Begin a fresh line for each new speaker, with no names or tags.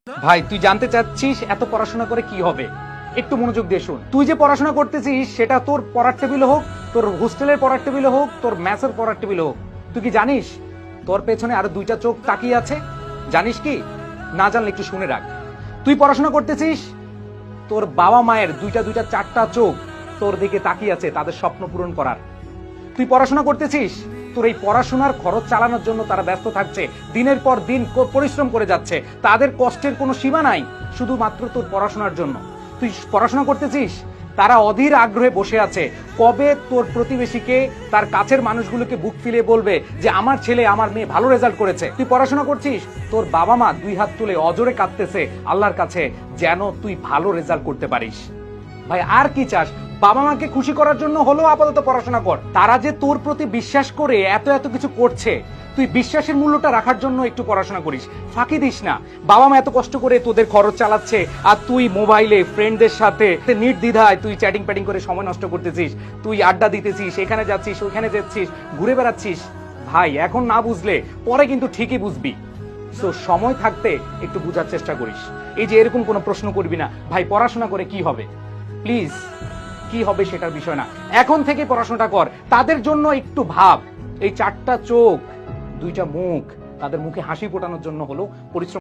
ভাই তুই জানতে চাচ্ছিস এত পড়াশোনা করে কি হবে? একটু মনোযোগ দিয়ে শুন। তুই যে পড়াশোনা করতেছিস সেটা তোর পড়ার টেবিলে হোক, তোর হোস্টেলের পড়ার টেবিলে হোক, তোর ম্যাথের পড়ার টেবিলে হোক, তুই কি জানিস তোর পেছনে আরো দুইটা চোখ তাকিয়ে আছে? জানিস কি? না জানলে একটু শুনে রাখ। তুই পড়াশোনা করতেছিস, তোর বাবা মায়ের দুইটা দুইটা চারটা চোখ তোর দিকে তাকিয়ে আছে তাদের স্বপ্ন পূরণ করার। তুই পড়াশোনা করতেছিস, তোর এই পড়াশোনার খরচ চালানোর জন্য তারা ব্যস্ত থাকছে, দিনের পর দিন পরিশ্রম করে যাচ্ছে, তাদের কষ্টের কোনো সীমা নাই শুধুমাত্র তোর পড়াশোনার জন্য। তুই পড়াশোনা করতেছিস, তারা অধীর আগ্রহে বসে আছে কবে তোর প্রতিবেশীকে, তার কাছের মানুষগুলোকে বুক ফিলিয়ে বলবে যে আমার ছেলে আমার মেয়ে ভালো রেজাল্ট করেছে। তুই পড়াশোনা করছিস, তোর বাবা মা দুই হাত তুলে অজরে কাঁদতেছে আল্লাহর কাছে যেন তুই ভালো রেজাল্ট করতে পারিস। ভাই আর কি চাস? বাবা মাকে খুশি করার জন্য হলেও আপাতত পড়াশোনা কর। তারা যে তোর প্রতি বিশ্বাস করে এত এত কিছু করছে, তুই বিশ্বাসের মূল্যটা রাখার জন্য একটু পড়াশোনা করিস, ফাঁকি দিস না। বাবা মা এত কষ্ট করে তোদের খরচ চালাচ্ছে আর তুই মোবাইলে ফ্রেন্ডদের সাথে নির্দ্বিধায় তুই চ্যাটিং প্যাটিং করে সময় নষ্ট করতেছিস, তুই আড্ডা দিতেছিস, এখানে যাচ্ছিস ওইখানে যাচ্ছিস, ঘুরে বেড়াচ্ছিস। ভাই এখন না বুঝলে পরে কিন্তু ঠিকই বুঝবি। সো সময় থাকতে একটু বুঝার চেষ্টা করিস। এই যে এরকম কোনো প্রশ্ন করবি না ভাই পড়াশোনা করে কি হবে, প্লিজ। কি হবে সেটার বিষয় না, এখন থেকে পড়াশোনাটা কর। তাদের জন্য একটু ভাব, এই চারটা চোখ দুইটা মুখ, তাদের মুখে হাসি ফোটানোর জন্য হলো পরিশ্রম।